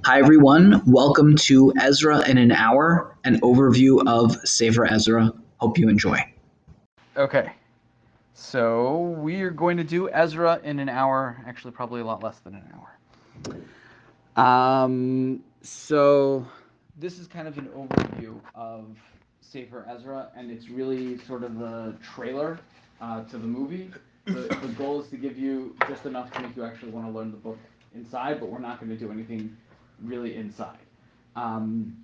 Hi, everyone. Welcome to Ezra in an Hour, an overview of Sefer Ezra. Hope you enjoy. Okay, so we are going to do Ezra in an hour. Actually, probably a lot less than an hour. So this is kind of an overview of Sefer Ezra, and it's really sort of the trailer to the movie. The goal is to give you just enough to make you actually want to learn the book inside, but we're not going to do anything really inside. Um,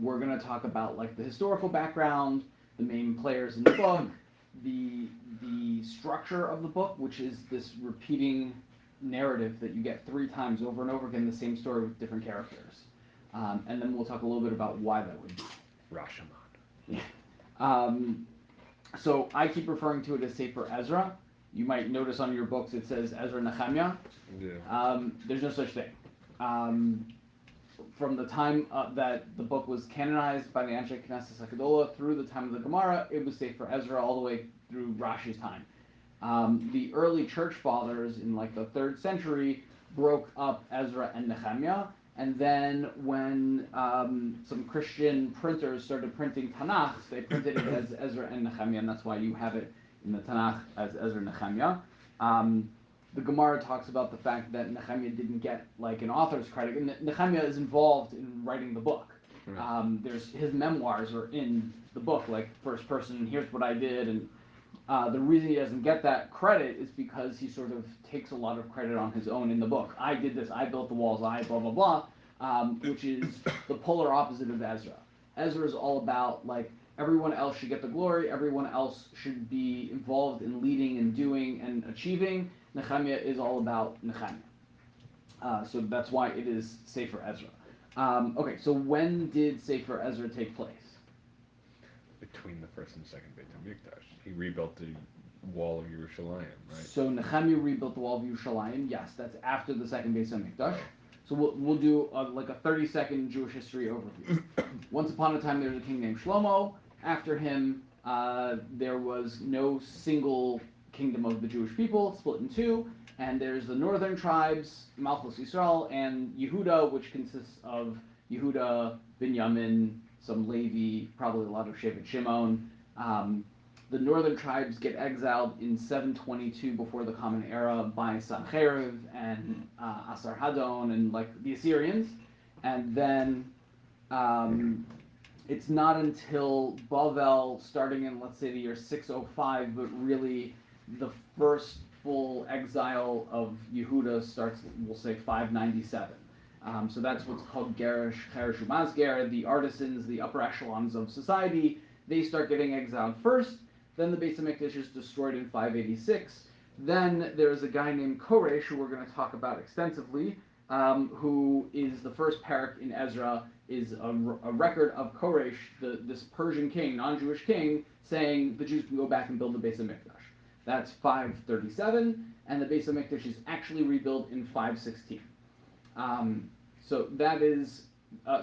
we're going to talk about like the historical background, the main players in the book, the structure of the book, which is this repeating narrative that you get three times over and over again, the same story with different characters. And then we'll talk a little bit about why that would be. Rashomon. Um, so I keep referring to it as Sefer Ezra. You might notice on your books it says Ezra Nehemiah. Yeah. There's no such thing. Um, from the time that the book was canonized by the Anshe Knesset Hakadola through the time of the Gemara, it was Sefer Ezra all the way through Rashi's time. The early church fathers in like the 3rd century broke up Ezra and Nehemiah, and then when some Christian printers started printing Tanakh, they printed it as Ezra and Nehemiah, and that's why you have it in the Tanakh as Ezra and Nehemiah. The Gemara talks about the fact that Nehemiah didn't get like an author's credit. And Nehemiah is involved in writing the book. There's his memoirs are in the book, like first person. Here's what I did, and the reason he doesn't get that credit is because he sort of takes a lot of credit on his own in the book. I did this. I built the walls. I blah blah blah, which is the polar opposite of Ezra. Ezra is all about like everyone else should get the glory. Everyone else should be involved in leading and doing and achieving. Nehemiah is all about Nehemiah. So that's why it is Sefer Ezra. Okay, so when did Sefer Ezra take place? Between the first and second Beit HaMikdash. He rebuilt the wall of Yerushalayim, right? So Nehemiah rebuilt the wall of Yerushalayim. Yes, that's after the second Beis Hamikdash. So we'll do like a 30-second Jewish history overview. Once upon a time, there was a king named Shlomo. After him, there was no single kingdom of the Jewish people, split in two. And there's the northern tribes, Malchus Yisrael, and Yehuda, which consists of Yehuda, Binyamin, some Levi, probably a lot of Shevet Shimon. The northern tribes get exiled in 722 before the Common Era by Sancherib and Asarhaddon and like the Assyrians, and then it's not until Bavel, starting in let's say the year 605, but really the first full exile of Yehuda starts, we'll say 597. So that's what's called Gerish, Cherish Umazger, the artisans, the upper echelons of society. They start getting exiled first. Then the Beis Hamikdash is destroyed in 586. Then there's a guy named Koresh, who we're going to talk about extensively, who is the first parak in Ezra, is a record of Koresh, this Persian king, non-Jewish king, saying the Jews can go back and build the Beis Hamikdash. That's 537, and the Beis Hamikdash is actually rebuilt in 516. So that is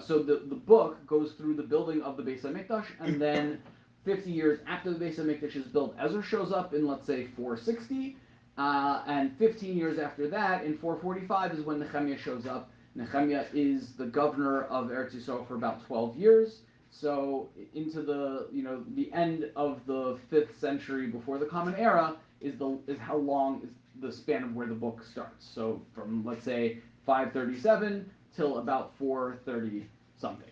so the book goes through the building of the Beis Hamikdash, and then 50 years after the Beis Hamikdash is built, Ezra shows up in let's say 460, and 15 years after that, in 445, is when Nehemiah shows up. Nehemiah is the governor of Eretz Yisrael for about 12 years. So into the the end of the 5th century before the Common Era is how long is the span of where the book starts. So from let's say 537 till about 430 something.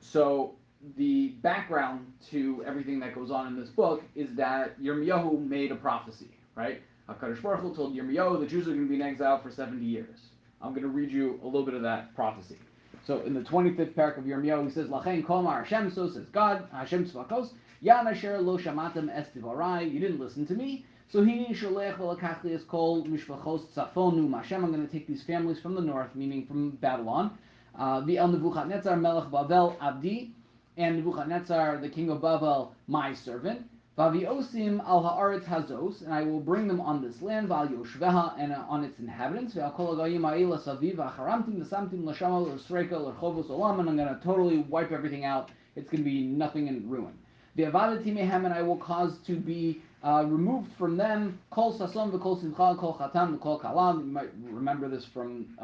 So the background to everything that goes on in this book is that Yirmiyahu made a prophecy, right? HaKadosh Baruch Hu told Yirmiyahu the Jews are going to be in exile for 70 years. I'm going to read you a little bit of that prophecy. So in the 25th parak of Yirmiyahu, he says, Lachen Komar Hashem, so says God, Hashem Tzvakos, Yam Asher Lo Shamatem Es Divarai, you didn't listen to me. So Hini Sholech V'lakach Li Es Kol Mishpachos Tzafonu Hashem, I'm going to take these families from the north, meaning from Babylon. V'el Nebuchadnezzar Melech Bavel Abdi, and Nebuchadnezzar, the king of Babel, my servant. Vaviosim al haaretz hazos, and I will bring them on this land, val yoshveha, and on its inhabitants. Ve'akol hagayim ha'ila saviv v'acharamtim v'samtim l'shama l'sreika l'rchovos olam, and I'm going to totally wipe everything out. It's going to be nothing in ruin. Ve'avadati mehem, and I will cause to be removed from them. Kol sasom v'kol simcha, kol chatam v'kol kalam. You might remember this from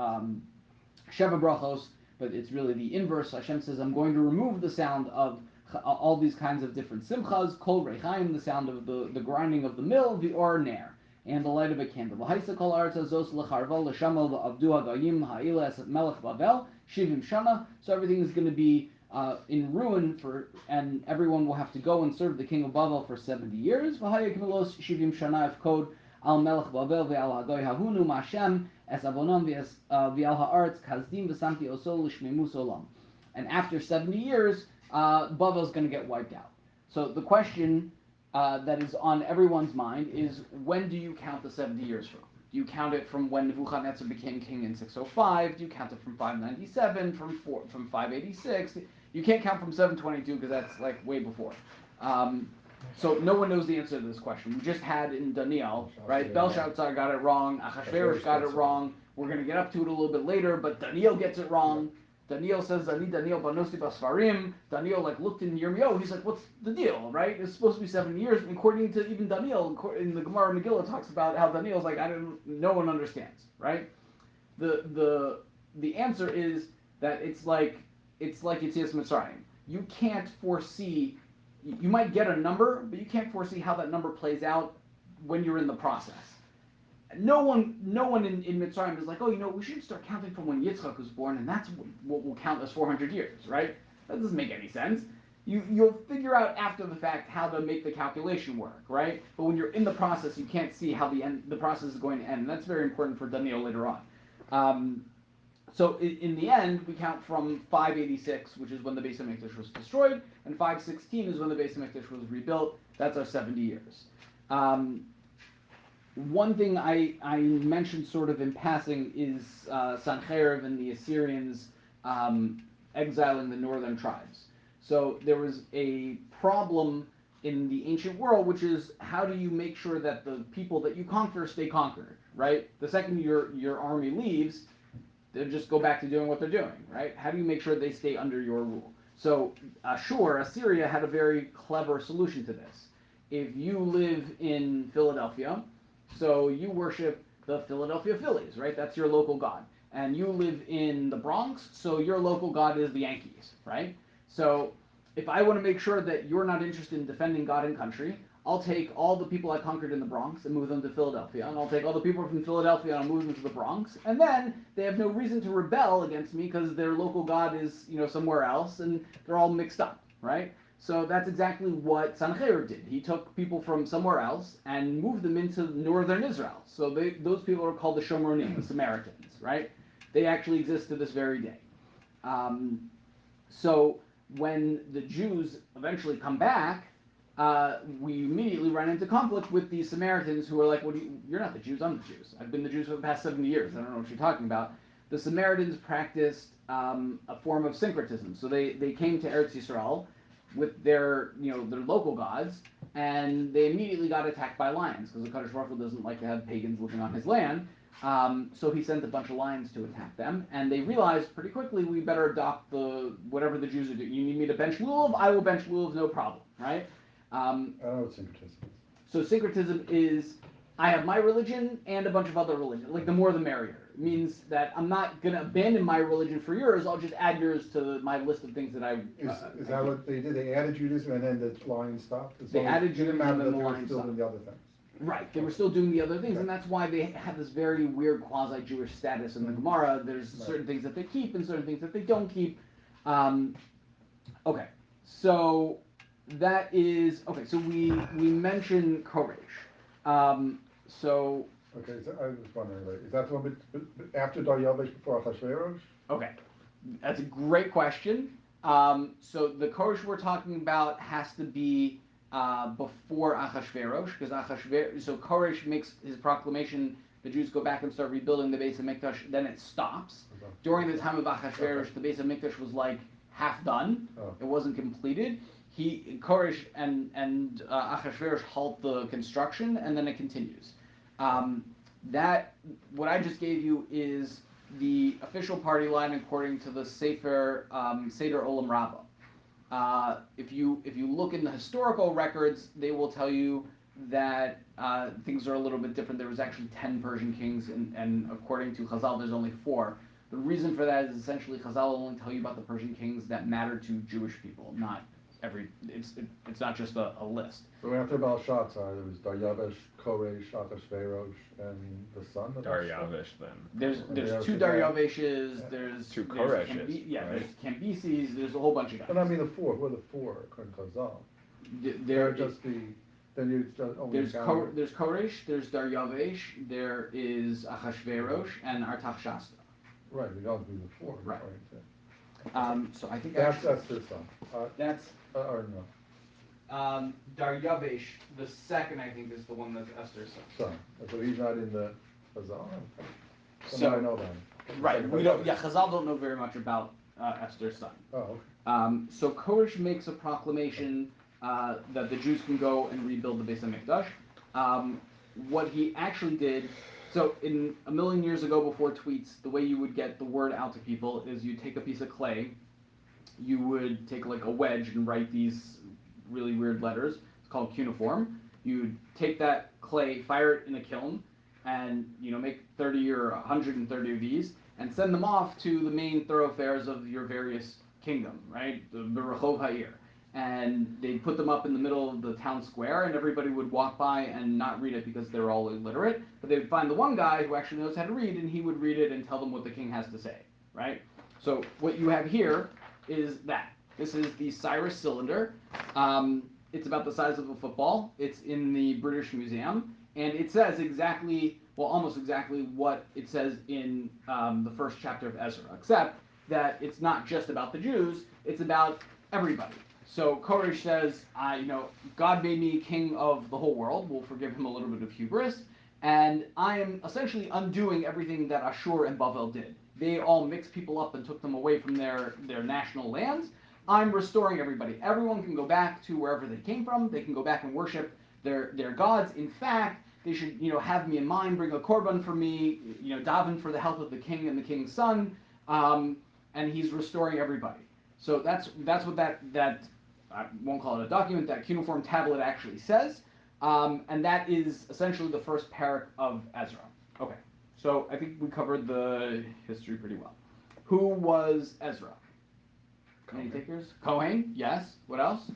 Sheva brachos, but it's really the inverse. Hashem says, I'm going to remove the sound of all these kinds of different simchas, kol rechaim, the sound of the grinding of the mill, the or ner, and the light of a candle. V'haisa kol aretz hazos lecharvel l'shamal v'avdu hagayim ha'ila es melech Bavel shivim shana. So everything is going to be in ruin and everyone will have to go and serve the king of Bavel for 70 years. V'haya kimilos shivim shana code al melech Bavel ve'al hagoy hahunu ma'ashem es avonom v'al ha'aretz kazdim v'samti osol l'shmemus olam. And after 70 years, Bavel is going to get wiped out. So the question that is on everyone's mind is, when do you count the 70 years from? Do you count it from when Nebuchadnezzar became king in 605? Do you count it from 597? From 586? You can't count from 722 because that's like way before. So no one knows the answer to this question. We just had in Daniel, right? Belshazzar got it wrong. Achashverosh got it wrong. We're going to get up to it a little bit later, but Daniel gets it wrong. Daniel says, "Ani Daniel banosti basfarim." Daniel looked in Yirmiyahu. He's like, "What's the deal, right? It's supposed to be 7 years." And according to even Daniel, in the Gemara Megillah talks about how Daniel's like, no one understands, right? The answer is that it's like Yetzias Mitzrayim. You can't foresee. You might get a number, but you can't foresee how that number plays out when you're in the process. No one in Mitzrayim is like, oh, we should start counting from when Yitzchak was born, and that's what will count as 400 years, right? That doesn't make any sense. You'll figure out after the fact how to make the calculation work, right? But when you're in the process, you can't see how the process is going to end, and that's very important for Daniel later on. So in the end, we count from 586, which is when the Beis HaMikdash was destroyed, and 516 is when the Beis HaMikdash was rebuilt. That's our 70 years. One thing I mentioned sort of in passing is Sancherib and the Assyrians exiling the northern tribes. So there was a problem in the ancient world, which is, how do you make sure that the people that you conquer stay conquered, right? The second your army leaves, they'll just go back to doing what they're doing, right? How do you make sure they stay under your rule? So Assyria had a very clever solution to this. If you live in Philadelphia, so you worship the Philadelphia Phillies, right? That's your local god. And you live in the Bronx, so your local god is the Yankees, right? So if I want to make sure that you're not interested in defending God and country, I'll take all the people I conquered in the Bronx and move them to Philadelphia, and I'll take all the people from Philadelphia and I'll move them to the Bronx, and then they have no reason to rebel against me because their local god is, somewhere else, and they're all mixed up, right? So that's exactly what Sancherib did. He took people from somewhere else and moved them into northern Israel. So those people are called the Shomronim, the Samaritans, right? They actually exist to this very day. So when the Jews eventually come back, we immediately run into conflict with the Samaritans, who are like, you're not the Jews, I'm the Jews. I've been the Jews for the past 70 years. I don't know what you're talking about. The Samaritans practiced a form of syncretism. So they came to Eretz Yisrael with their local gods, and they immediately got attacked by lions, because the Kadosh Baruch Hu doesn't like to have pagans living on his land. So he sent a bunch of lions to attack them, and they realized pretty quickly, we better adopt whatever the Jews are doing. You need me to bench lulav? I will bench lulav, no problem, right? I don't know what syncretism is. So syncretism is, I have my religion and a bunch of other religions. Like, the more the merrier. It means that I'm not going to abandon my religion for yours. I'll just add yours to my list of things that I... Is that what they did? They added Judaism and then the lions stopped? They added Judaism and then the lions still stopped. doing the other things. Right, they were still doing the other things, and that's why they have this very weird quasi-Jewish status in the Gemara. There's certain things that they keep and certain things that they don't keep. Okay, so that is... Okay, so we mentioned Koresh. So... Okay, so I was wondering, is that the one after Daryavish, before Achashverosh? Okay, that's a great question. So the Koresh we're talking about has to be before Achashverosh, because so Koresh makes his proclamation, the Jews go back and start rebuilding the Beis HaMikdash, then it stops. Okay. During the time of Achashverosh, the Beis HaMikdash was like half done. Oh. It wasn't completed. Koresh and Achashverosh halt the construction, and then it continues. What I just gave you is the official party line according to the Seder Olam Rabbah. If you look in the historical records, they will tell you that things are a little bit different. There was actually 10 Persian kings, and according to Chazal, there's only 4. The reason for that is essentially Chazal will only tell you about the Persian kings that matter to Jewish people, not every. It's not just a list. So after Belshazzar, there was Daryavesh, Koresh, Achashverosh, and the son of Daryavish then. There's two Daryaveshes. There's two there's Koreshes. There's Right? Cambyses. There's a whole bunch of guys. But I mean the four. Who are the four according to Chazal? There just the. Then you just only there's Koresh. There's Daryavesh. There is Achashverosh and Artaxerxes. Right, we don't do the four. Right. So I think That's actually, Esther's son. that's Or no, Daryavesh. The second, I think, is the one that's Esther's son. son. So he's not in the Chazal. So I know that. right, we don't. Yeah, Chazal don't know very much about Esther's son. Oh, okay. So Koresh makes a proclamation that the Jews can go and rebuild the Beis Hamikdash. What he actually did, so in a million years ago before tweets, the way you would get the word out to people is you take a piece of clay, you would take like a wedge and write these really weird letters. It's called cuneiform. You'd take that clay, fire it in a kiln, and make 30 or 130 of these, and send them off to the main thoroughfares of your various kingdom, right? The Rehov Ha'ir. And they'd put them up in the middle of the town square, and everybody would walk by and not read it because they're all illiterate. But they would find the one guy who actually knows how to read, and he would read it and tell them what the king has to say, right? So what you have here is that. This is the Cyrus cylinder. It's about the size of a football. It's in the British Museum, and it says exactly, well, almost exactly what it says in the first chapter of Ezra, except that it's not just about the Jews, it's about everybody. So Koresh says, God made me king of the whole world. We'll forgive him a little bit of hubris. And I am essentially undoing everything that Ashur and Bavel did. They all mixed people up and took them away from their national lands. I'm restoring everybody. Everyone can go back to wherever they came from. They can go back and worship their gods. In fact, they should have me in mind, bring a korban for me, daven for the health of the king and the king's son. And he's restoring everybody. So that's what that I won't call it a document, that cuneiform tablet actually says. And that is essentially the first parak of Ezra. Okay, so I think we covered the history pretty well. Who was Ezra? Any takers? Kohen, yes. What else?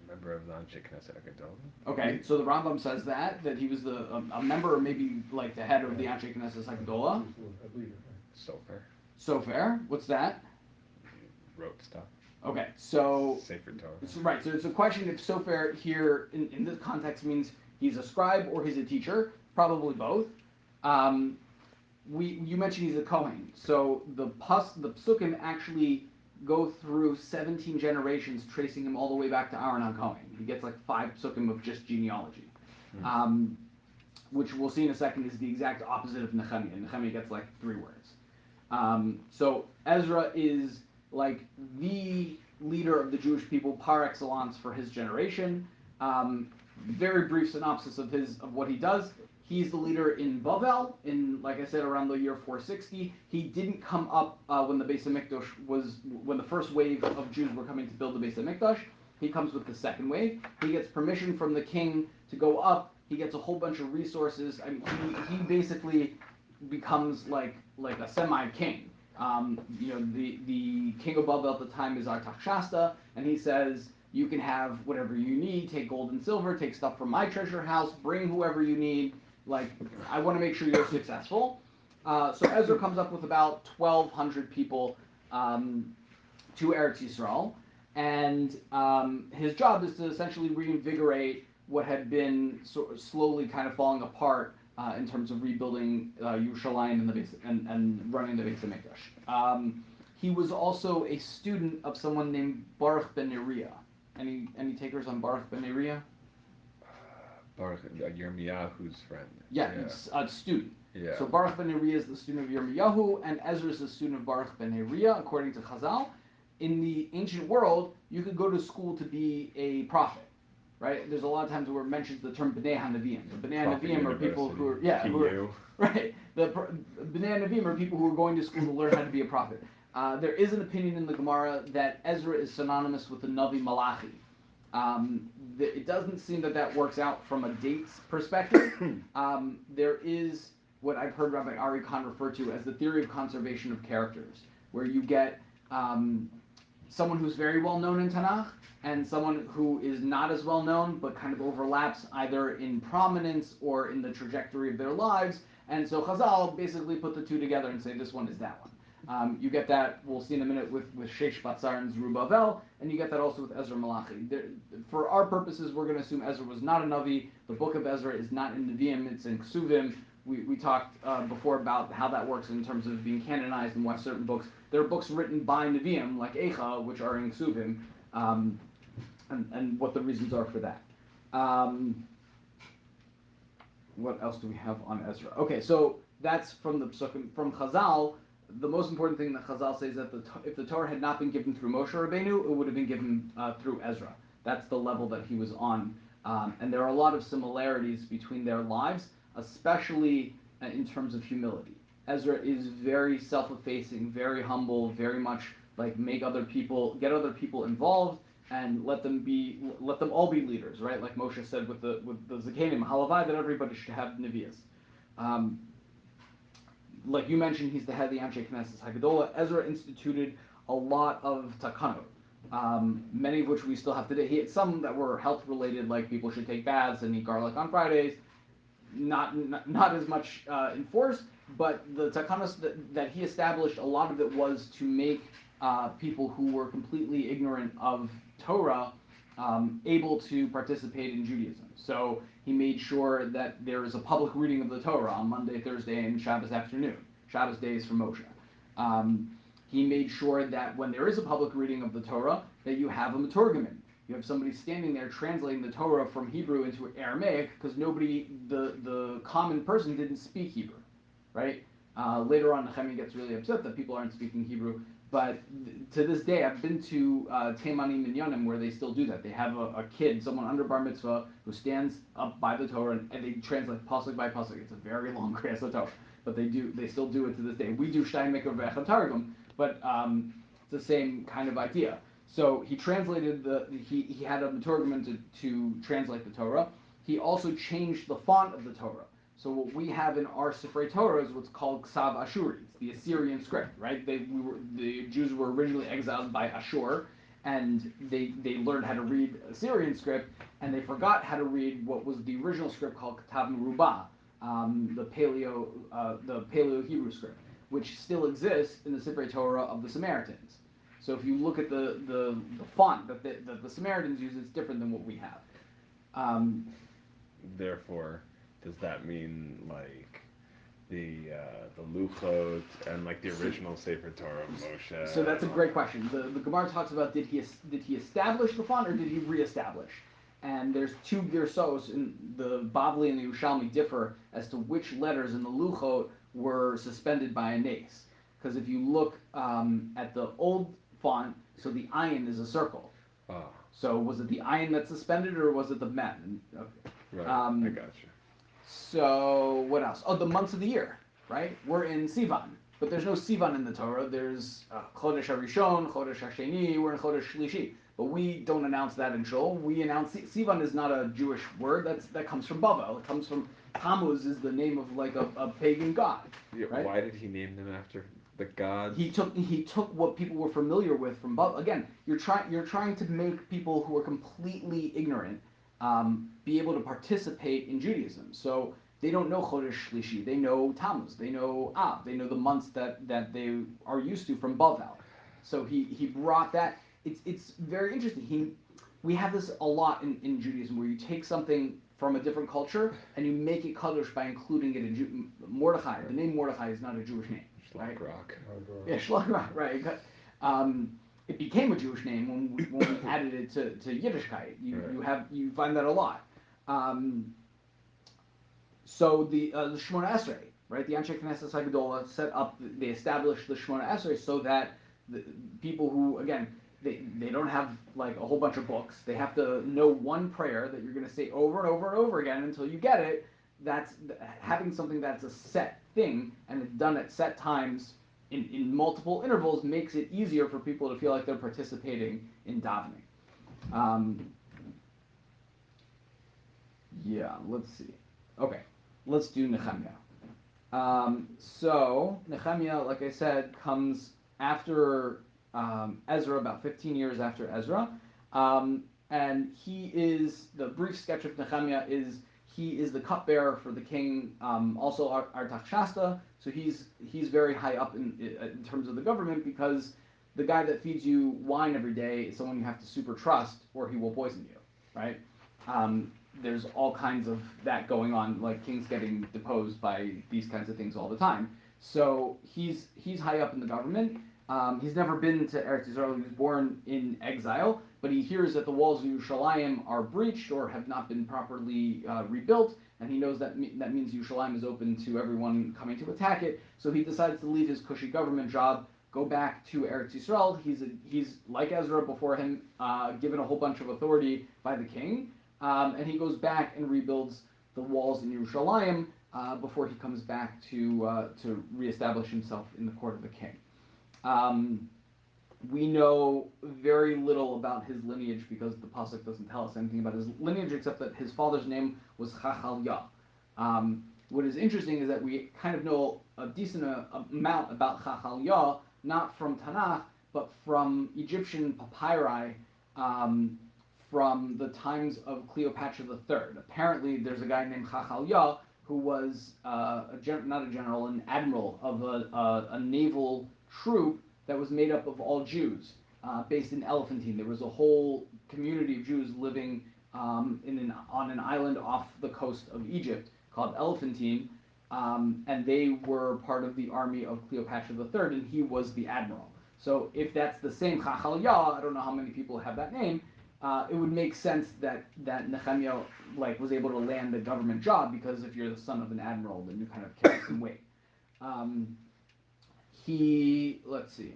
Member of the Anshe Knesset Hakadolah. Okay, so the Rambam says that he was a member, or maybe like the head of the Anshe Knesset Hakadolah. Sofer. What's that? Wrote stuff. Okay, so Sefer Torah. Right, so it's a question if Sofer here in this context means he's a scribe or he's a teacher. Probably both. You mentioned he's a Kohen, so the psukim actually go through 17 generations, tracing him all the way back to Aaron HaKohen. He gets like 5 psukim of just genealogy, which we'll see in a second is the exact opposite of Nehemiah. Nehemiah gets like 3 words. So Ezra is like the leader of the Jewish people par excellence for his generation. Very brief synopsis of what he does. He's the leader in Bavel, like I said, around the year 460. He didn't come up when the Beis Hamikdash when the first wave of Jews were coming to build the Beis Hamikdash. He comes with the second wave. He gets permission from the king to go up. He gets a whole bunch of resources. I mean, he basically becomes like a semi-king. The king of Bavel at the time is Artaxerxes, and he says, you can have whatever you need, take gold and silver, take stuff from my treasure house, bring whoever you need. Like, I want to make sure you're successful. So Ezra comes up with about 1,200 people to Eretz Yisrael, and his job is to essentially reinvigorate what had been slowly kind of falling apart in terms of rebuilding Yerushalayim and running the Beis Hamikdash. He was also a student of someone named Baruch ben Neriah. Any takers on Baruch ben Neriah? Baruch, Yirmiyahu's friend. Yeah, it's a student. Yeah. So Baruch ben Neriah is the student of Yirmiyahu, and Ezra is the student of Baruch ben Neriah, according to Chazal. In the ancient world, you could go to school to be a prophet, right? There's a lot of times where it mentions the term B'nai HaNeviim. The B'nai HaNeviim are people who are, right. The B'nai HaNeviim are people who are going to school to learn how to be a prophet. There is an opinion in the Gemara that Ezra is synonymous with the Navi Malachi. It doesn't seem that works out from a dates perspective. There is what I've heard Rabbi Ari Khan refer to as the theory of conservation of characters, where you get someone who's very well known in Tanakh and someone who is not as well known but kind of overlaps either in prominence or in the trajectory of their lives. And so Chazal basically put the two together and say this one is that one. You get that, we'll see in a minute, with Sheish Batzar and Zerubbabel, and you get that also with Ezra Malachi. For our purposes, we're going to assume Ezra was not a Navi. The book of Ezra is not in Nevi'im, it's in Ksuvim. We talked before about how that works in terms of being canonized and why certain books. There are books written by Nevi'im, like Eicha, which are in Ksuvim, and what the reasons are for that. What else do we have on Ezra? Okay, so that's from the Psukim. From Chazal, the most important thing that Chazal says is that if the Torah had not been given through Moshe Rabbeinu, it would have been given through Ezra. That's the level that he was on. And there are a lot of similarities between their lives, especially in terms of humility. Ezra is very self-effacing, very humble, very much like get other people involved, and let them all be leaders, right? Like Moshe said with the Zakanim, Halavai, that everybody should have Nevi'as. Like you mentioned, he's the head of the Anshe Knesset Haggadolah. Ezra instituted a lot of takanot, many of which we still have today. He had some that were health related, like people should take baths and eat garlic on Fridays. Not as much enforced, but the takanos that he established, a lot of it was to make people who were completely ignorant of Torah able to participate in Judaism. So he made sure that there is a public reading of the Torah on Monday, Thursday, and Shabbos afternoon. Shabbos day is for Moshe. He made sure that when there is a public reading of the Torah, that you have a Meturgamin. You have somebody standing there translating the Torah from Hebrew into Aramaic, because the common person didn't speak Hebrew, right? Later on, Nehemiah gets really upset that people aren't speaking Hebrew. But to this day, I've been to Teimani Minyanim where they still do that. They have a kid, someone under bar mitzvah, who stands up by the Torah and they translate pasuk by pasuk. It's a very long Kriyas Torah, but they still do it to this day. We do Shtayim Mikra V'Echad Targum, but it's the same kind of idea. So he translated he had a Meturgaman to translate the Torah. He also changed the font of the Torah. So what we have in our Sifrei Torah is what's called Ksav Ashuri. It's the Assyrian script, right? The Jews were originally exiled by Ashur, and they learned how to read Assyrian script, and they forgot how to read what was the original script called Katav Merubah, the Paleo Hebrew script, which still exists in the Sifrei Torah of the Samaritans. So if you look at the font that the Samaritans use, it's different than what we have. Therefore, does that mean like the Luchot and like the original Sefer Torah of Moshe? So that's a great question. The Gemara talks about did he establish the font or did he reestablish? And there's two girsos, in the Bavli and the Yerushalmi differ as to which letters in the Luchot were suspended by a nace. Because if you look at the old font, so the ayin is a circle. Oh. So was it the ayin that's suspended or was it the mem? Okay. Right, I got you. So what else? Oh, the months of the year, right? We're in Sivan, but there's no Sivan in the Torah. There's Chodesh HaRishon, Chodesh HaSheni, we're in Chodesh Shlishi. But we don't announce that in Shul. We announce, Sivan is not a Jewish word, that comes from Bavel. It comes from, Tammuz is the name of like a pagan god, yeah, right? Why did he name them after the gods? He took what people were familiar with from Bavel. Again, you're trying to make people who are completely ignorant be able to participate in Judaism. So they don't know Chodesh Shlishi, they know Tammuz, they know Av, they know the months that they are used to from Bavel. So he brought that. It's very interesting. We have this a lot in Judaism, where you take something from a different culture and you make it kadosh by including it in Mordechai. The name Mordechai is not a Jewish name, right? Rock. Yeah, Shlag, right. It became a Jewish name when we added it to Yiddishkeit. You find that a lot. So the Shemona Esrei, right? The Anshe Knesset Haggadolah set up. They established the Shemona Esrei so that the people who, again, they don't have like a whole bunch of books. They have to know one prayer that you're going to say over and over and over again until you get it. That's having something that's a set thing and it's done at set times in multiple intervals makes it easier for people to feel like they're participating in davening. Yeah, let's see. Okay, let's do Nehemiah. So Nehemiah, like I said, comes after Ezra, about 15 years after Ezra, and he is the brief sketch of Nehemiah is he is the cupbearer for the king, also Artaxerxes. So he's very high up in terms of the government because the guy that feeds you wine every day is someone you have to super trust, or he will poison you, right? Um, there's all kinds of that going on, like kings getting deposed by these kinds of things all the time. So he's high up in the government. He's never been to Eretz Israel. He was born in exile, but he hears that the walls of Yerushalayim are breached or have not been properly rebuilt, and he knows that means Yerushalayim is open to everyone coming to attack it. So he decides to leave his cushy government job, go back to Eretz Yisrael. He's like Ezra before him, given a whole bunch of authority by the king, and he goes back and rebuilds the walls in Yerushalayim before he comes back to reestablish himself in the court of the king. We know very little about his lineage because the pasuk doesn't tell us anything about his lineage except that his father's name was Chachalya. What is interesting is that we kind of know a decent amount about Chachalya, not from Tanakh, but from Egyptian papyri from the times of Cleopatra III. Apparently, there's a guy named Chachalya who was not a general, an admiral of a naval troop that was made up of all Jews, based in Elephantine. There was a whole community of Jews living on an island off the coast of Egypt called Elephantine, and they were part of the army of Cleopatra III, and he was the admiral. So if that's the same Chachalya, I don't know how many people have that name, it would make sense that Nehemiah was able to land a government job, because if you're the son of an admiral, then you kind of carry some weight. Let's see.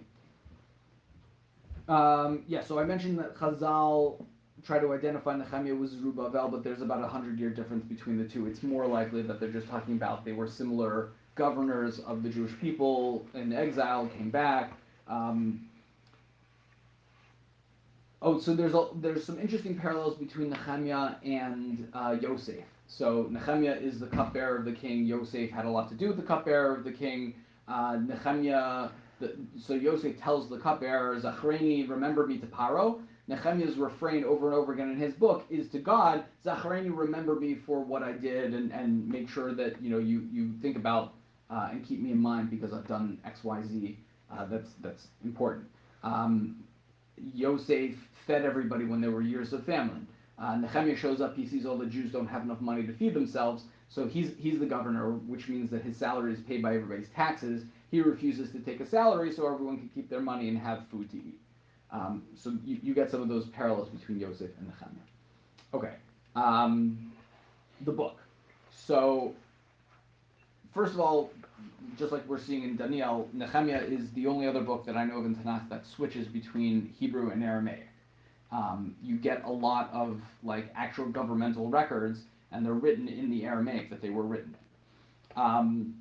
So I mentioned that Chazal try to identify Nehemiah with Zerubbabel, but there's about 100-year difference between the two. It's more likely that they're just talking about they were similar governors of the Jewish people in exile, came back. So there's some interesting parallels between Nehemiah and Yosef. So Nehemiah is the cupbearer of the king. Yosef had a lot to do with the cupbearer of the king. So Yosef tells the cupbearer, Zachreni, remember me to Paro. Nehemiah's refrain over and over again in his book is to God, Zachreni, remember me for what I did, and make sure that you think about and keep me in mind because I've done X, Y, Z. That's important. Yosef fed everybody when there were years of famine. Nehemiah shows up, he sees all the Jews don't have enough money to feed themselves, so he's the governor, which means that his salary is paid by everybody's taxes. He refuses to take a salary so everyone can keep their money and have food to eat. So you get some of those parallels between Yosef and Nehemiah. Okay, the book. So first of all, just like we're seeing in Daniel, Nehemiah is the only other book that I know of in Tanakh that switches between Hebrew and Aramaic. You get a lot of actual governmental records, and they're written in the Aramaic that they were written in.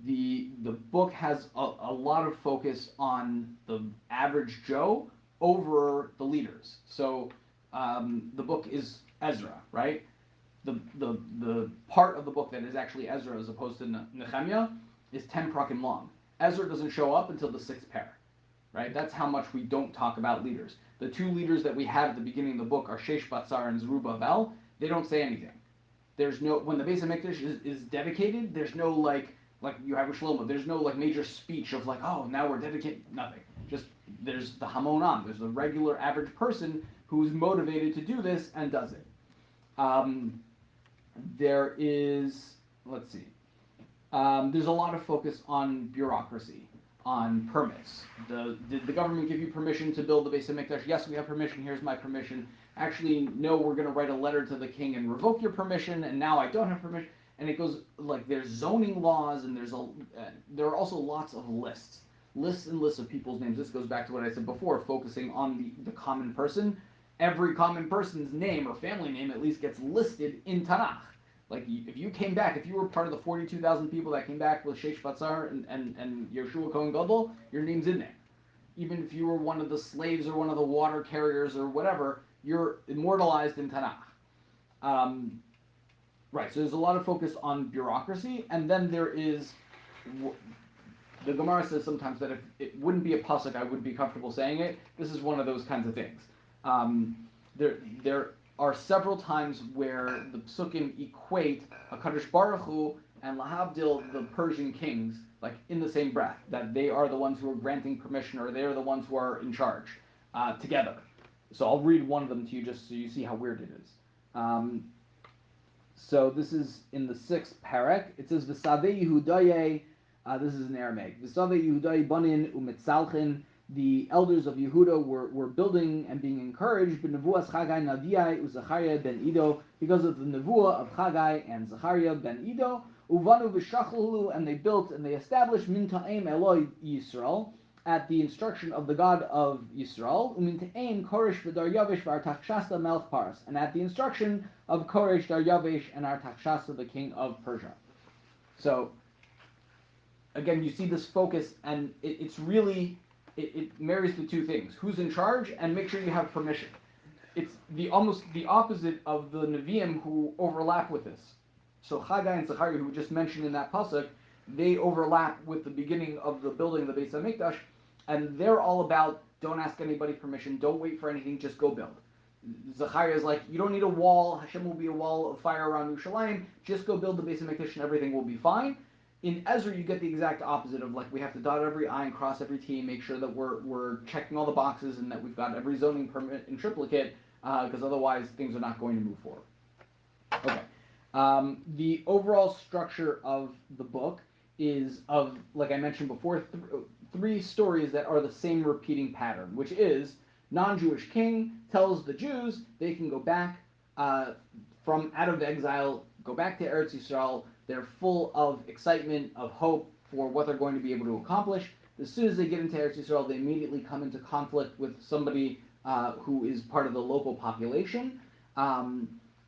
The book has a lot of focus on the average Joe over the leaders. So the book is Ezra, right? The part of the book that is actually Ezra as opposed to Nehemiah is 10 prakim long. Ezra doesn't show up until the 6th pair, right? That's how much we don't talk about leaders. The two leaders that we have at the beginning of the book are Sheshbatzar and Zerubbabel. They don't say anything. There's no, when the Beis HaMikdash is dedicated, there's no like you have with Shlomo, there's no major speech of oh, now we're dedicated, nothing. Just there's the Hamonam, there's the regular average person who's motivated to do this and does it. There is, let's see, there's a lot of focus on bureaucracy, on permits. Did the government give you permission to build the Beis HaMikdash? Yes, we have permission. Here's my permission. Actually, no, we're going to write a letter to the king and revoke your permission, and now I don't have permission. And it goes there's zoning laws, and there are also lots of lists and lists of people's names. This goes back to what I said before, focusing on the common person. Every common person's name or family name at least gets listed in Tanakh. If you came back, if you were part of the 42,000 people that came back with Sheshbatzar and Yeshua Kohen Gadol, your name's in there. Even if you were one of the slaves or one of the water carriers or whatever, you're immortalized in Tanakh. Right. So there's a lot of focus on bureaucracy, and then there is. The Gemara says sometimes that if it wouldn't be a pasuk, I would be comfortable saying it. This is one of those kinds of things. There are several times where the psukim equate a Kadosh Baruch Hu and Lahavdil, the Persian kings, like in the same breath, that they are the ones who are granting permission or they are the ones who are in charge together. So I'll read one of them to you just so you see how weird it is. So this is in the sixth parak. It says V'savei Yehudaye. This is in Aramaic. V'savei Yehudaye banin u'metzalchin. The elders of Yehuda were building and being encouraged. B'nevuas Chagai Nadiai u'Zachariah ben Ido, because of the nevuah of Chagai and Zachariah ben Ido. Uvanu v'shachlulu, and they built and they established Minta'im Eloi Yisrael, at the instruction of the God of Yisrael, Uminta'im Koresh v'Daryavish v'Artachshasta Melch Paras, and at the instruction of Koresh, Daryavish, and Artachshasta, the king of Persia. So, again, you see this focus, and it's really, it marries the two things: who's in charge, and make sure you have permission. It's almost the opposite of the Nevi'im who overlap with this. So Chagai and Zechariah, who we just mentioned in that pasuk, they overlap with the beginning of the building of the Beis Hamikdash, and they're all about don't ask anybody permission, don't wait for anything, just go build. Zechariah is like, you don't need a wall, Hashem will be a wall of fire around Yerushalayim, just go build the Beis Hamikdash and everything will be fine. In Ezra, you get the exact opposite of like, we have to dot every I and cross every T, make sure that we're checking all the boxes and that we've got every zoning permit in triplicate, because otherwise things are not going to move forward. Okay. The overall structure of the book is of, like I mentioned before, three stories that are the same repeating pattern, which is non-Jewish king tells the Jews they can go back from out of exile, go back to Eretz Yisrael. They're full of excitement, of hope for what they're going to be able to accomplish. As soon as they get into Eretz Yisrael, they immediately come into conflict with somebody who is part of the local population.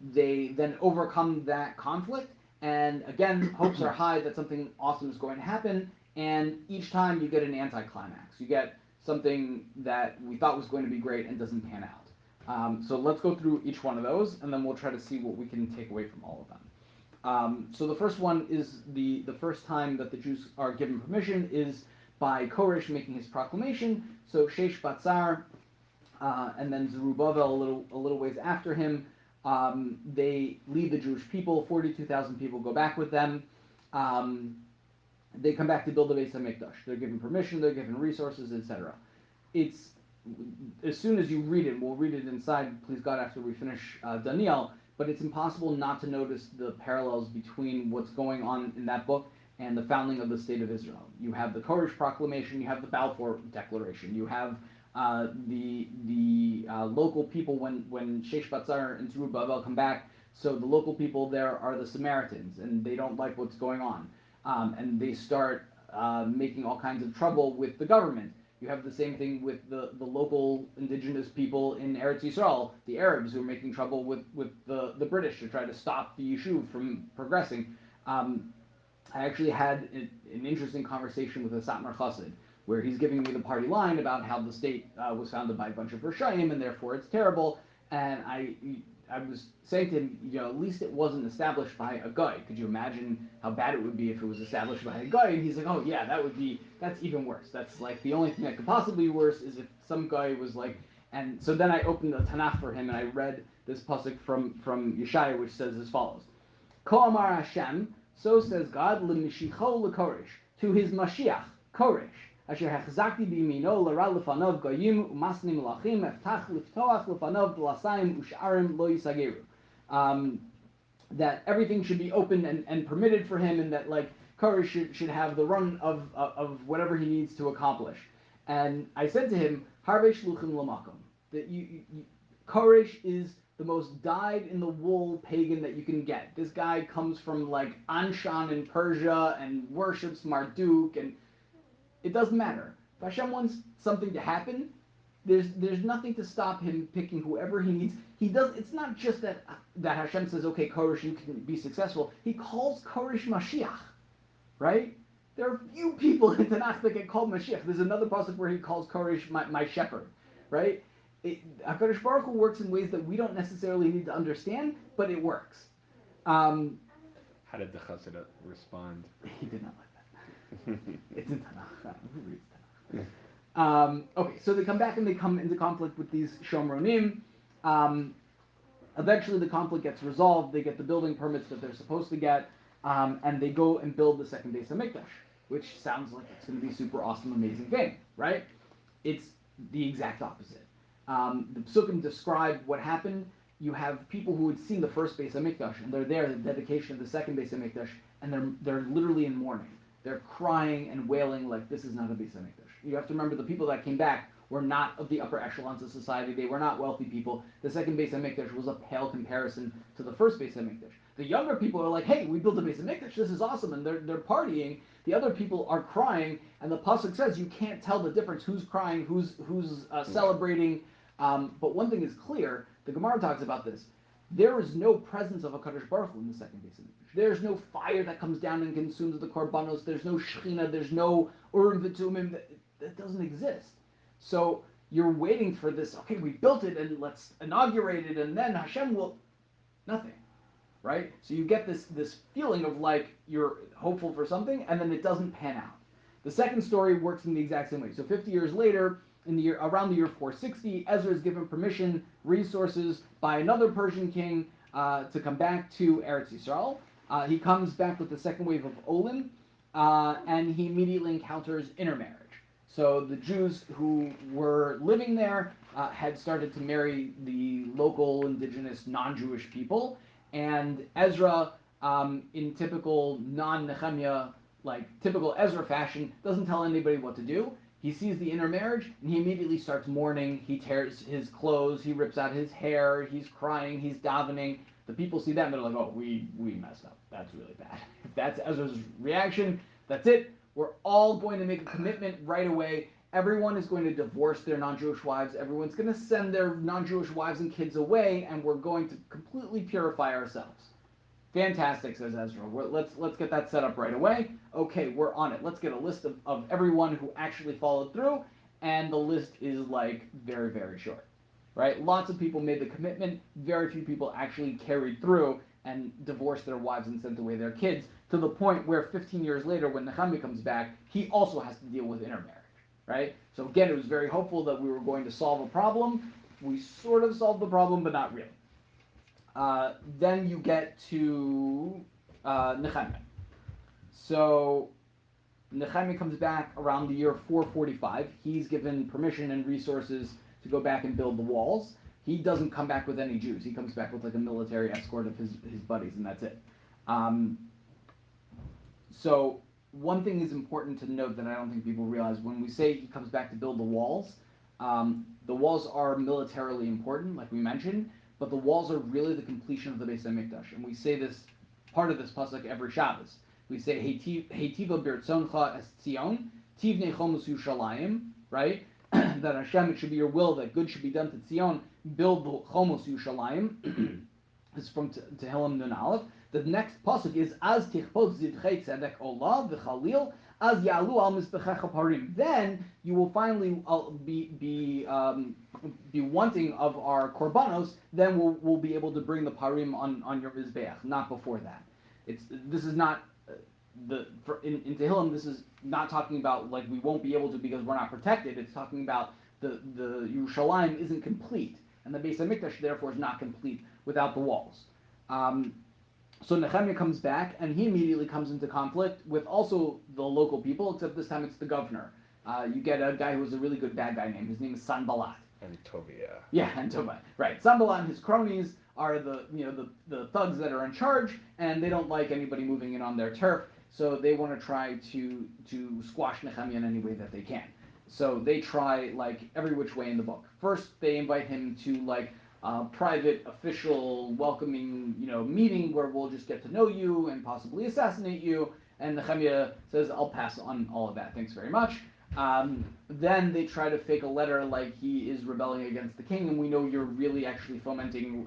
They then overcome that conflict, and again, hopes are high that something awesome is going to happen, and each time you get an anticlimax. You get something that we thought was going to be great and doesn't pan out. So let's go through each one of those, and then we'll try to see what we can take away from all of them. So the first one is the first time that the Jews are given permission is by Koresh making his proclamation. So Sheish Batzar, and then Zerubbabel a little ways after him. They lead the Jewish people. 42,000 people go back with them. They come back to build the Beis Hamikdash. They're given permission. They're given resources, etc. It's as soon as you read it, we'll read it inside, please God, after we finish Daniel. But it's impossible not to notice the parallels between what's going on in that book and the founding of the state of Israel. You have the Koresh Proclamation. You have the Balfour Declaration. You have the local people when Sheish Batzar and Zerubbabel come back. So the local people there are the Samaritans, and they don't like what's going on, and they start making all kinds of trouble with the government. You have the same thing with the local indigenous people in Eretz Yisrael, the Arabs, who are making trouble with the British to try to stop the Yishuv from progressing. I actually had an interesting conversation with a Satmar Chassid, where he's giving me the party line about how the state was founded by a bunch of Rishayim and therefore it's terrible. And I was saying to him, at least it wasn't established by a guy. Could you imagine how bad it would be if it was established by a guy? And he's like, oh yeah, that's even worse. That's like the only thing that could possibly be worse is if some guy was like, and so then I opened the Tanakh for him and I read this pasuk from Yeshaya, which says as follows: Ko Amar Hashem, so says God, l'mishicho l'koresh, to his Mashiach, Koresh. Asher hachzakti b'yamino l'ra lefanov goyim umasnim malachim eftach liftoach lefanov d'lasayim u'sh'arim lo yisageru. That everything should be open and permitted for him, and that like Koresh should have the run of whatever he needs to accomplish. And I said to him, Harvei shluchim l'makom, that Koresh is the most dyed-in-the-wool pagan that you can get. This guy comes from like Anshan in Persia and worships Marduk, and it doesn't matter. If Hashem wants something to happen, there's nothing to stop him picking whoever he needs. He does. It's not just that Hashem says, okay, Koresh, you can be successful. He calls Koresh Mashiach, right? There are few people in Tanakh that get called Mashiach. There's another pasuk where he calls Koresh my shepherd, right? HaKadosh Baruch Hu works in ways that we don't necessarily need to understand, but it works. How did the Chassid respond? He did not like that. It's in Tanakh. Who reads Tanakh? Okay, so they come back and they come into conflict with these Shomronim. Eventually, the conflict gets resolved. They get the building permits that they're supposed to get, and they go and build the second Beis Hamikdash, which sounds like it's going to be super awesome, amazing thing, right? It's the exact opposite. The Psukim describe what happened. You have people who had seen the first Beis Hamikdash, and they're there at the dedication of the second Beis Hamikdash, and they're literally in mourning. They're crying and wailing like this is not a Beis Hamikdash. You have to remember the people that came back were not of the upper echelons of society. They were not wealthy people. The second Beis Hamikdash was a pale comparison to the first Beis Hamikdash. The younger people are like, hey, we built a Beis Hamikdash. This is awesome. And they're partying. The other people are crying. And the Pasuk says you can't tell the difference. Who's crying, who's celebrating. But one thing is clear. The Gemara talks about this. There is no presence of a Kadosh Baruch Hu in the second Beis Hamikdash. There's no fire that comes down and consumes the korbanos. There's no Shechina. There's no Urim V'Tumim. That doesn't exist. So you're waiting for this, okay, we built it and let's inaugurate it and then Hashem will, nothing, right? So you get this feeling of like you're hopeful for something and then it doesn't pan out. The second story works in the exact same way. So 50 years later, around the year 460, Ezra is given permission, resources by another Persian king to come back to Eretz Yisrael. He comes back with the second wave of Olim and he immediately encounters intermarriage. So the Jews who were living there had started to marry the local indigenous non-Jewish people, and Ezra, in typical non-Nehemiah, like typical Ezra fashion, doesn't tell anybody what to do. He sees the intermarriage, and he immediately starts mourning. He tears his clothes, he rips out his hair, he's crying, he's davening. The people see that, and they're like, oh, we messed up. That's really bad. If that's Ezra's reaction, that's it. We're all going to make a commitment right away. Everyone is going to divorce their non-Jewish wives. Everyone's going to send their non-Jewish wives and kids away, and we're going to completely purify ourselves. Fantastic, says Ezra. Let's get that set up right away. Okay, we're on it. Let's get a list of everyone who actually followed through, and the list is like very, very short. Right? Lots of people made the commitment. Very few people actually carried through and divorced their wives and sent away their kids, to the point where 15 years later, when Nehemiah comes back, he also has to deal with intermarriage, right? So again, it was very hopeful that we were going to solve a problem. We sort of solved the problem, but not really. Then you get to Nehemiah. So Nehemiah comes back around the year 445. He's given permission and resources to go back and build the walls. He doesn't come back with any Jews. He comes back with like a military escort of his buddies, and that's it. So one thing is important to note that I don't think people realize. When we say he comes back to build the walls are militarily important, like we mentioned, but the walls are really the completion of the Beis Hamikdash. And we say this, part of this pasuk every Shabbos. We say, Heitiva birtzoncha es Tzion, tivnei chomus Yushalayim, right? That Hashem, it should be your will that good should be done to Tzion, build the Chomos Yushalayim. It's from Tehillim Nun Aleph. The next pasuk is as tichpot zidchei tzedek olah v'chalil as yalu al mizbechecha parim. Then you will finally be wanting of our korbanos. Then we'll be able to bring the parim on your mizbeach. Not before that. This is not in Tehillim. This is not talking about like we won't be able to because we're not protected. It's talking about the Yerushalayim isn't complete, and the Beis Hamikdash therefore is not complete without the walls. So Nehemiah comes back, and he immediately comes into conflict with also the local people, except this time it's the governor. You get a guy who was a really good bad guy name. His name is Sanballat. And Tobiah. Yeah, and Tobiah. Right. Sanballat and his cronies are the thugs that are in charge, and they don't like anybody moving in on their turf, so they want to try to squash Nehemiah in any way that they can. So they try like every which way in the book. First, they invite him to like private, official, welcoming, meeting where we'll just get to know you and possibly assassinate you. And Nehemiah says, I'll pass on all of that. Thanks very much. Then they try to fake a letter like he is rebelling against the king, and we know you're really actually fomenting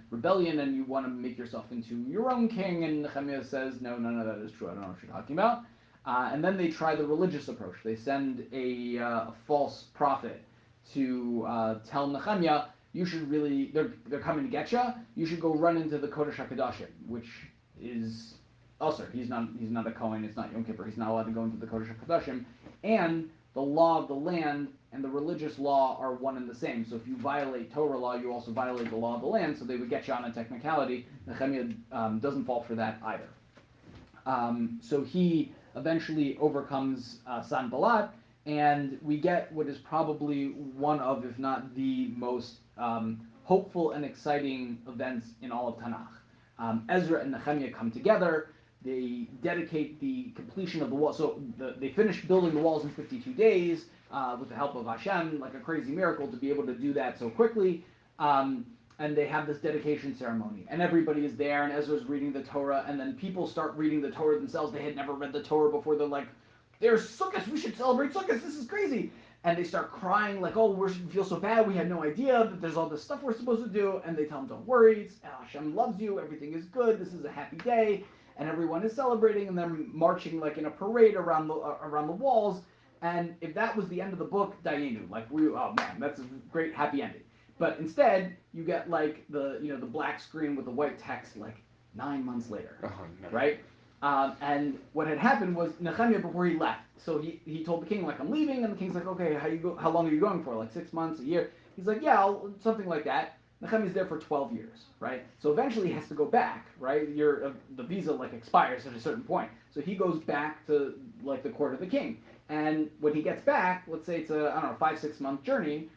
rebellion and you want to make yourself into your own king. And Nehemiah says, no, none of that is true. I don't know what you're talking about. And then they try the religious approach. They send a false prophet to tell Nehemiah, you should really, they're coming to get you. You should go run into the Kodesh HaKodashim, which is usher. He's not a Kohen. It's not Yom Kippur. He's not allowed to go into the Kodesh HaKodashim. And the law of the land and the religious law are one and the same. So if you violate Torah law, you also violate the law of the land. So they would get you on a technicality. Nehemiah doesn't fall for that either. So he eventually overcomes Sanballat, and we get what is probably one of, if not the most hopeful and exciting events in all of Tanakh. Ezra and Nehemiah come together. They dedicate the completion of the wall. So they finished building the walls in 52 days with the help of Hashem, like a crazy miracle to be able to do that so quickly. And they have this dedication ceremony, and everybody is there, and Ezra's reading the Torah, and then people start reading the Torah themselves. They had never read the Torah before. They're like, "There's Sukkot. We should celebrate Sukkot. This is crazy." And they start crying, like, "Oh, we feel so bad. We had no idea that there's all this stuff we're supposed to do." And they tell them, "Don't worry. Hashem loves you. Everything is good. This is a happy day." And everyone is celebrating, and they're marching like in a parade around the walls. And if that was the end of the book, Dayenu, like oh man, that's a great happy ending. But instead, you get like the black screen with the white text like 9 months later, Oh, no. right? And what had happened was Nehemiah, before he left, so he told the king, like, I'm leaving, and the king's like, okay, how long are you going for? Like 6 months, a year? He's like, yeah, something like that. Nehemiah's there for 12 years, right? So eventually he has to go back, right? The visa like expires at a certain point, so he goes back to like the court of the king. And when he gets back, let's say it's a 5-6 month journey.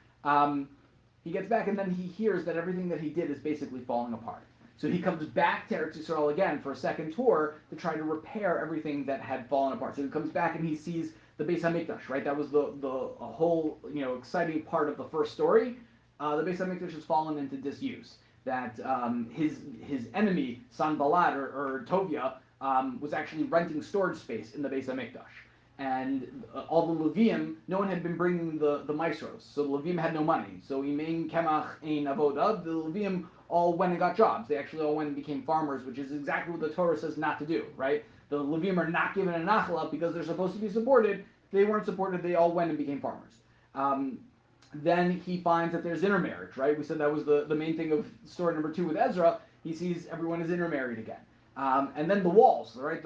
He gets back, and then he hears that everything that he did is basically falling apart. So he comes back to Eretz Yisrael again for a second tour to try to repair everything that had fallen apart. So he comes back and he sees the Beis Hamikdash, right? That was the whole exciting part of the first story. The Beis Hamikdash has fallen into disuse. That his enemy Sanballat or Tovia was actually renting storage space in the Beis Hamikdash. And all the Levium, no one had been bringing the maestros, so the Levium had no money. So imein kemach ein avoda, the Levium all went and got jobs. They actually all went and became farmers, which is exactly what the Torah says not to do, right? The Levium are not given a nachla because they're supposed to be supported. They weren't supported. They all went and became farmers. Then he finds that there's intermarriage, right? We said that was the main thing of story number 2 with Ezra. He sees everyone is intermarried again. And then the walls, right?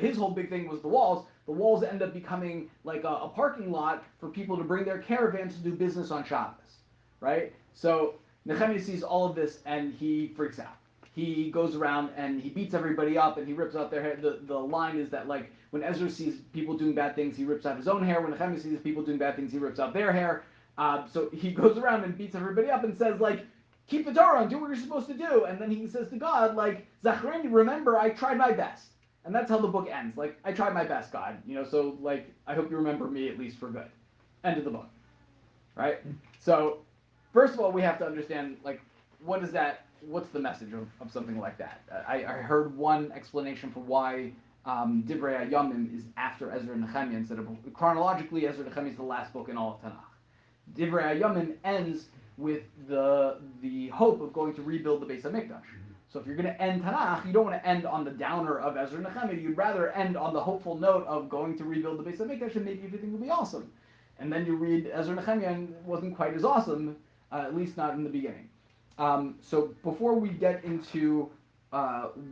His whole big thing was the walls. The walls end up becoming like a parking lot for people to bring their caravans to do business on Shabbos, right? So Nehemiah sees all of this and he freaks out. He goes around and he beats everybody up and he rips out their hair. The line is that like when Ezra sees people doing bad things, he rips out his own hair. When Nehemiah sees people doing bad things, he rips out their hair. So he goes around and beats everybody up and says like, keep the Torah and do what you're supposed to do. And then he says to God, like, Zachreni, remember, I tried my best. And that's how the book ends. Like, I tried my best, God. So, like, I hope you remember me at least for good. End of the book. Right? So, first of all, we have to understand, like, what's the message of something like that? I heard one explanation for why Divrei Hayamim is after Ezra and Nehemiah instead of, chronologically, Ezra and Nehemiah is the last book in all of Tanakh. Divrei Hayamim ends with the hope of going to rebuild the Beis Hamikdash. So if you're going to end Tanakh, you don't want to end on the downer of Ezra and Nehemiah. You'd rather end on the hopeful note of going to rebuild the Beis Hamikdash and maybe everything will be awesome. And then you read Ezra and Nehemiah and it wasn't quite as awesome, at least not in the beginning. So before we get into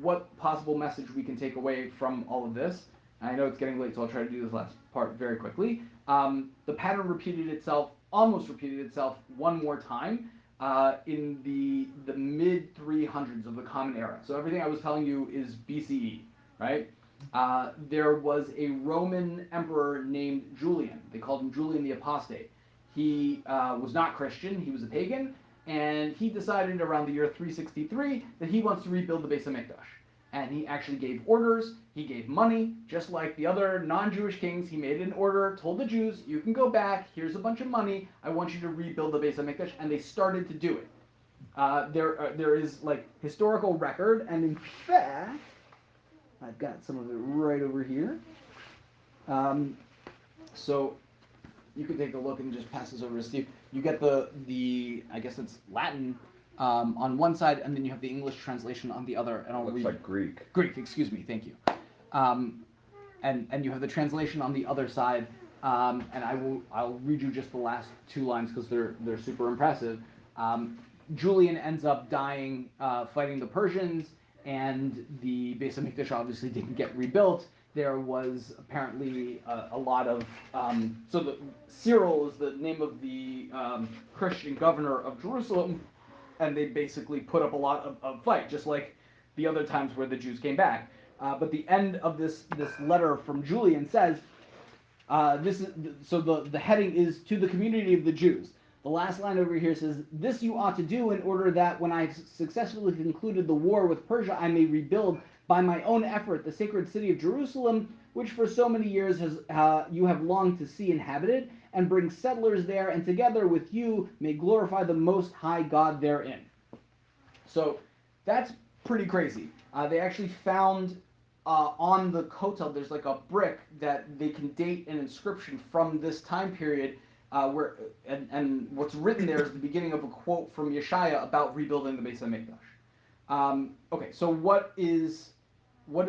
what possible message we can take away from all of this, and I know it's getting late, so I'll try to do this last part very quickly. The pattern almost repeated itself one more time in the mid 300s of the Common Era. So everything I was telling you is BCE, right? There was a Roman emperor named Julian. They called him Julian the Apostate. He was not Christian. He was a pagan. And he decided around the year 363 that he wants to rebuild the Beis Hamikdash. And he actually gave orders, he gave money, just like the other non-Jewish kings. He made an order, told the Jews, you can go back, here's a bunch of money, I want you to rebuild the Beis HaMikdash, and they started to do it. There is like historical record, and in fact, I've got some of it right over here. So you can take a look and just pass this over to Steve. You get the I guess it's Latin on one side, and then you have the English translation on the other. And I'll Looks read like Greek. Greek, excuse me, thank you. And you have the translation on the other side, and I'll read you just the last 2 lines because they're super impressive. Julian ends up dying fighting the Persians, and the Beis Hamikdash obviously didn't get rebuilt. There was apparently a lot of so the Cyril is the name of the Christian governor of Jerusalem, and they basically put up a lot of fight, just like the other times where the Jews came back. But the end of this letter from Julian says, this is so the heading is to the community of the Jews. The last line over here says, "This you ought to do in order that when I successfully concluded the war with Persia, I may rebuild by my own effort the sacred city of Jerusalem, which for so many years has you have longed to see inhabited, and bring settlers there, and together with you may glorify the Most High God therein." So that's pretty crazy. They actually found on the Kotel, there's like a brick that they can date an inscription from this time period, and what's written there is the beginning of a quote from Yeshaya about rebuilding the Beis Hamikdash. Okay, so what is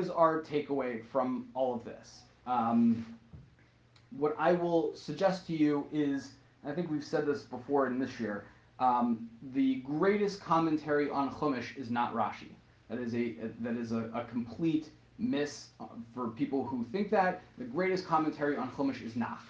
our takeaway from all of this? What I will suggest to you is, and I think we've said this before in this year, the greatest commentary on Chumash is not Rashi. That is a complete miss for people who think that. The greatest commentary on Chumash is Nach.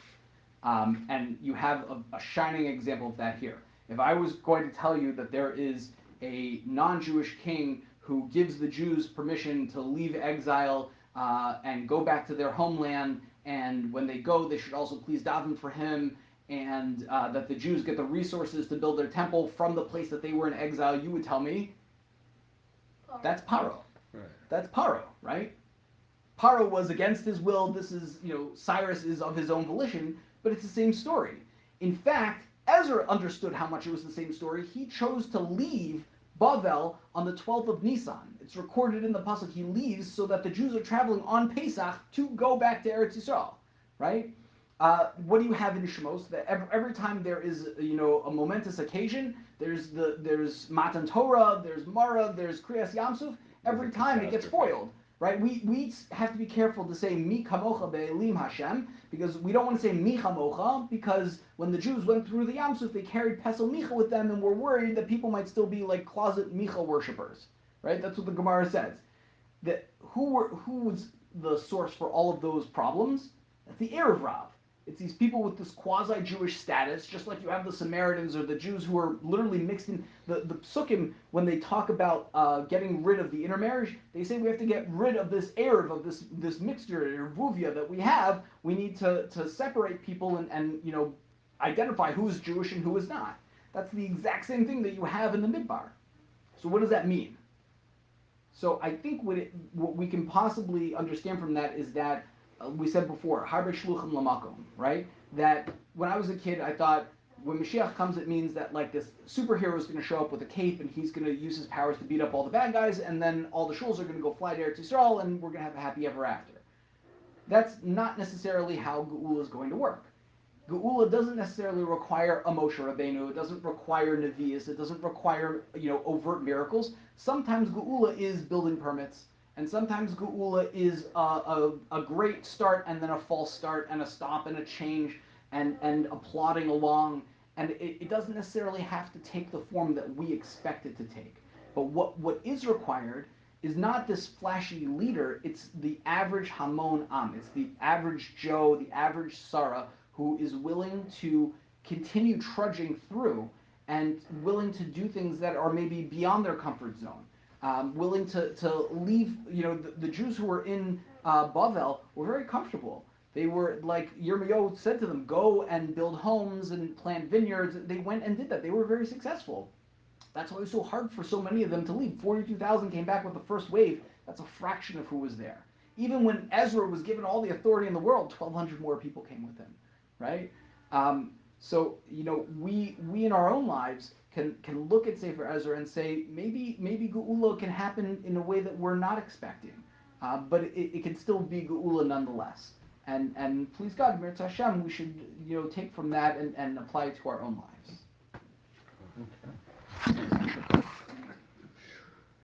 And you have a shining example of that here. If I was going to tell you that there is a non-Jewish king who gives the Jews permission to leave exile and go back to their homeland, and when they go, they should also please daven for him, and that the Jews get the resources to build their temple from the place that they were in exile, you would tell me, that's Paro. Right. That's Paro, right? Paro was against his will. This is, Cyrus is of his own volition, but it's the same story. In fact, Ezra understood how much it was the same story. He chose to leave Bavel on the 12th of Nisan. It's recorded in the Pasuk. He leaves so that the Jews are traveling on Pesach to go back to Eretz Yisrael, right? What do you have in Shemos? That every time there is, a momentous occasion, there's Matan Torah, there's Mara, there's Kriyas Yamsuf. Every time it gets foiled, right? We have to be careful to say Mi Kamocha Be'elim Hashem, because we don't want to say Mi Chamocha, because when the Jews went through the Yamsuf, they carried Pesel Micha with them, and were worried that people might still be like closet Micha worshippers, right? That's what the Gemara says. That who was the source for all of those problems? That's the Erev Rav. It's these people with this quasi-Jewish status, just like you have the Samaritans or the Jews who are literally mixed in. The Psukim, when they talk about getting rid of the intermarriage, they say we have to get rid of this Erev, of this mixture, Ervuvia that we have. We need to separate people and identify who is Jewish and who is not. That's the exact same thing that you have in the Midbar. So what does that mean? So I think what we can possibly understand from that is that we said before, Harbe Shluchim Lamakom, right? That when I was a kid, I thought when Mashiach comes, it means that like this superhero is going to show up with a cape and he's going to use his powers to beat up all the bad guys, and then all the shuls are going to go fly to Eretz Yisrael, and we're going to have a happy ever after. That's not necessarily how Geula is going to work. Geula doesn't necessarily require a Moshe Rabbeinu. It doesn't require Nevi'us. It doesn't require overt miracles. Sometimes Geula is building permits. And sometimes Geula is a great start and then a false start and a stop and a change and a plodding along. And it doesn't necessarily have to take the form that we expect it to take. But what is required is not this flashy leader. It's the average Hamon Am. It's the average Joe, the average Sarah, who is willing to continue trudging through and willing to do things that are maybe beyond their comfort zone. Willing to leave, the Jews who were in Bavel were very comfortable. They were, like Yirmiyahu said to them, go and build homes and plant vineyards. They went and did that. They were very successful. That's why it was so hard for so many of them to leave. 42,000 came back with the first wave. That's a fraction of who was there. Even when Ezra was given all the authority in the world, 1,200 more people came with him, right? So we in our own lives can look at Sefer Ezra and say maybe Geula can happen in a way that we're not expecting, but it can still be Geula nonetheless. And please God, Mirz Hashem, we should take from that and apply it to our own lives. Okay.